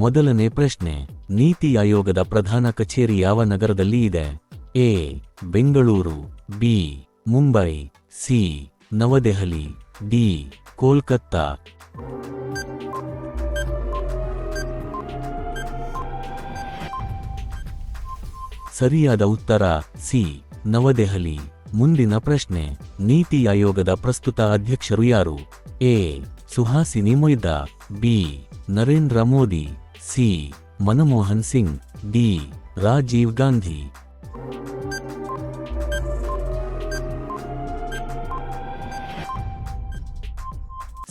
ಮೊದಲನೇ ಪ್ರಶ್ನೆ, ನೀತಿ ಆಯೋಗದ ಪ್ರಧಾನ ಕಚೇರಿ ಯಾವ ನಗರದಲ್ಲಿ ಇದೆ? A. Bengaluru, B. Mumbai, C. Navadehali, D. Kolkata. ಸರಿಯಾದ ಉತ್ತರ ಸಿ. ನವದೆಹಲಿ. ಮುಂದಿನ ಪ್ರಶ್ನೆ, ನೀತಿ ಆಯೋಗದ ಪ್ರಸ್ತುತ ಅಧ್ಯಕ್ಷರು ಯಾರು? A. Suhasini Moida, B. Narendra Modi, C. Manmohan Singh, D. Rajiv Gandhi.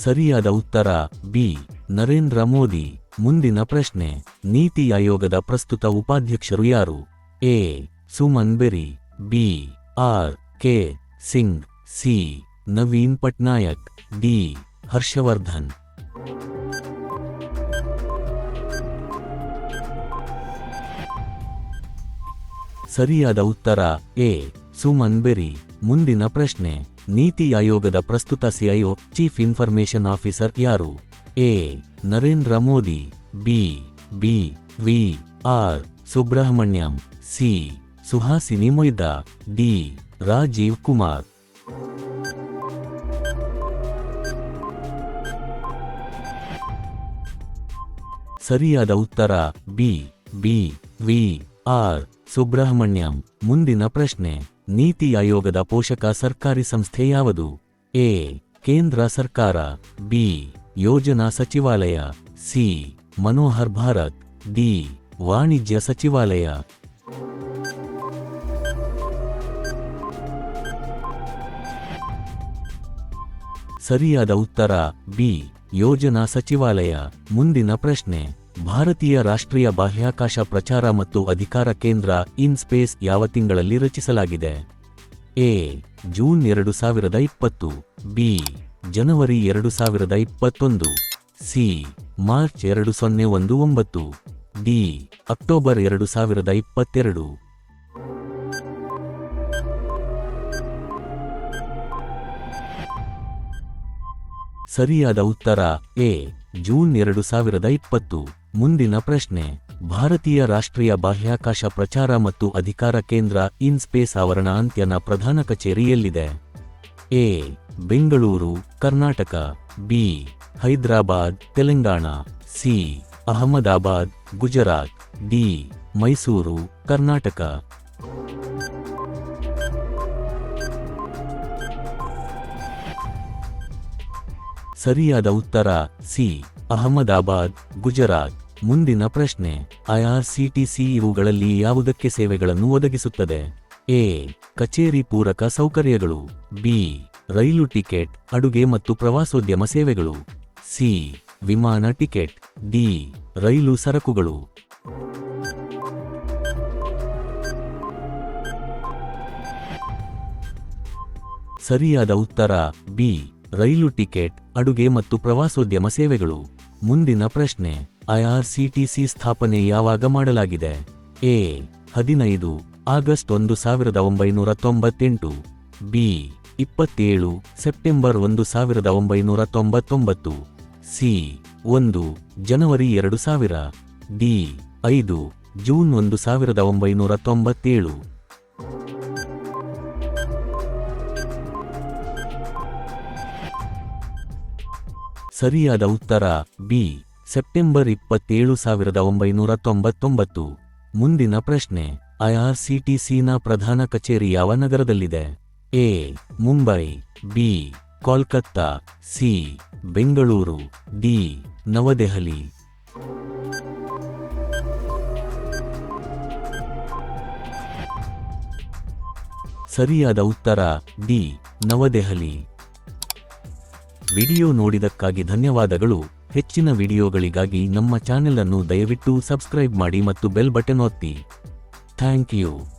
ಸರಿಯಾದ ಉತ್ತರ ಬಿ. ನರೇಂದ್ರ ಮೋದಿ. ಮುಂದಿನ ಪ್ರಶ್ನೆ, ನೀತಿ ಆಯೋಗದ ಪ್ರಸ್ತುತ ಉಪಾಧ್ಯಕ್ಷರು ಯಾರು? A. Suman Beri, B. R. K. Singh, C. Naveen Patnaik, D. Harshvardhan. ಸರಿಯಾದ ಉತ್ತರ ಎ. ಸುಮನ್ ಬೆರಿ. ಮುಂದಿನ ಪ್ರಶ್ನೆ, ನೀತಿ ಆಯೋಗದ ಪ್ರಸ್ತುತ ಸಿಐಒ ಚೀಫ್ ಇನ್ಫಾರ್ಮೇಷನ್ ಆಫೀಸರ್ ಯಾರು? A. Narendra Modi, B. V. R. Subrahmanyam, C. Suhasini Moida, D. Rajiv Kumar. ಸರಿಯಾದ ಉತ್ತರ ಬಿ. ವಿ. ಆರ್. ಸುಬ್ರಹ್ಮಣ್ಯಂ. ಮುಂದಿನ ಪ್ರಶ್ನೆ, ನೀತಿ ಆಯೋಗದ ಪೋಷಕ ಸರ್ಕಾರಿ ಸಂಸ್ಥೆ ಯಾವುದು? ಎ. ಕೇಂದ್ರ ಸರ್ಕಾರ, ಬಿ. ಯೋಜನಾ ಸಚಿವಾಲಯ, ಸಿ. ಮನೋಹರ್ ಭಾರತ್, ಡಿ. ವಾಣಿಜ್ಯ ಸಚಿವಾಲಯ. ಸರಿಯಾದ ಉತ್ತರ ಬಿ. ಯೋಜನಾ ಸಚಿವಾಲಯ. ಮುಂದಿನ ಪ್ರಶ್ನೆ, ಭಾರತೀಯ ರಾಷ್ಟ್ರೀಯ ಬಾಹ್ಯಾಕಾಶ ಪ್ರಚಾರ ಮತ್ತು ಅಧಿಕಾರ ಕೇಂದ್ರ ಇನ್ ಸ್ಪೇಸ್ ಯಾವ ತಿಂಗಳಲ್ಲಿ ರಚಿಸಲಾಗಿದೆ? A. June 2020, B. January 2021, C. March 2019, D. October 2022. ಸರಿಯಾದ ಉತ್ತರ ಎ. ಜೂನ್ 2020. ಮುಂದಿನ ಪ್ರಶ್ನೆ, ಭಾರತೀಯ ರಾಷ್ಟ್ರೀಯ ಬಾಹ್ಯಾಕಾಶ ಪ್ರಚಾರ ಮತ್ತು ಅಧಿಕಾರ ಕೇಂದ್ರ ಇನ್ ಸ್ಪೇಸ್ ಆವರಣ ಅಂತ್ಯನ ಪ್ರಧಾನ ಕಚೇರಿ ಎಲ್ಲಿದೆ? A. Bengaluru, Karnataka, B. Hyderabad, Telangana, C. Ahmedabad, Gujarat, D. Mysuru, Karnataka. ಸರಿಯಾದ ಉತ್ತರ ಸಿ. ಅಹಮದಾಬಾದ್, ಗುಜರಾತ್. ಮುಂದಿನ ಪ್ರಶ್ನೆ, ಐಆರ್ಸಿಟಿಸಿ ಇವುಗಳಲ್ಲಿ ಯಾವುದಕ್ಕೆ ಸೇವೆಗಳನ್ನು ಒದಗಿಸುತ್ತದೆ? ಎ. ಕಚೇರಿ ಪೂರಕ ಸೌಕರ್ಯಗಳು, ಬಿ. ರೈಲು ಟಿಕೆಟ್, ಅಡುಗೆ ಮತ್ತು ಪ್ರವಾಸೋದ್ಯಮ ಸೇವೆಗಳು, ಸಿ. ವಿಮಾನ ಟಿಕೆಟ್, ಡಿ. ರೈಲು ಸರಕುಗಳು. ಸರಿಯಾದ ಉತ್ತರ ಬಿ. ರೈಲು ಟಿಕೆಟ್, ಅಡುಗೆ ಮತ್ತು ಪ್ರವಾಸೋದ್ಯಮ ಸೇವೆಗಳು. ಮುಂದಿನ ಪ್ರಶ್ನೆ, ಐಆರ್ಸಿಟಿಸಿ ಸ್ಥಾಪನೆ ಯಾವಾಗ ಮಾಡಲಾಗಿದೆ? A. 15 August 1998, B. 27 September 1999, C. 1 January 2000, D. 5 June 1997. ಸರಿಯಾದ ಉತ್ತರ ಬಿ. ಸೆಪ್ಟೆಂಬರ್ 27, 1999. ಮುಂದಿನ ಪ್ರಶ್ನೆ, ಐಆರ್ಸಿಟಿಸಿನ ಪ್ರಧಾನ ಕಚೇರಿ ಯಾವ ನಗರದಲ್ಲಿದೆ? A. Mumbai, B. Kolkata, C. Bengaluru, D. New Delhi. ಸರಿಯಾದ ಉತ್ತರ ಡಿ. ನವದೆಹಲಿ. ವಿಡಿಯೋ ನೋಡಿದಕ್ಕಾಗಿ ಧನ್ಯವಾದಗಳು. ಹೆಚ್ಚಿನ ವಿಡಿಯೋಗಳಿಗಾಗಿ ನಮ್ಮ ಚಾನೆಲ್ ಅನ್ನು ದಯವಿಟ್ಟು ಸಬ್ಸ್ಕ್ರೈಬ್ ಮಾಡಿ ಮತ್ತು ಬೆಲ್ ಬಟನ್ ಒತ್ತಿ. Thank you.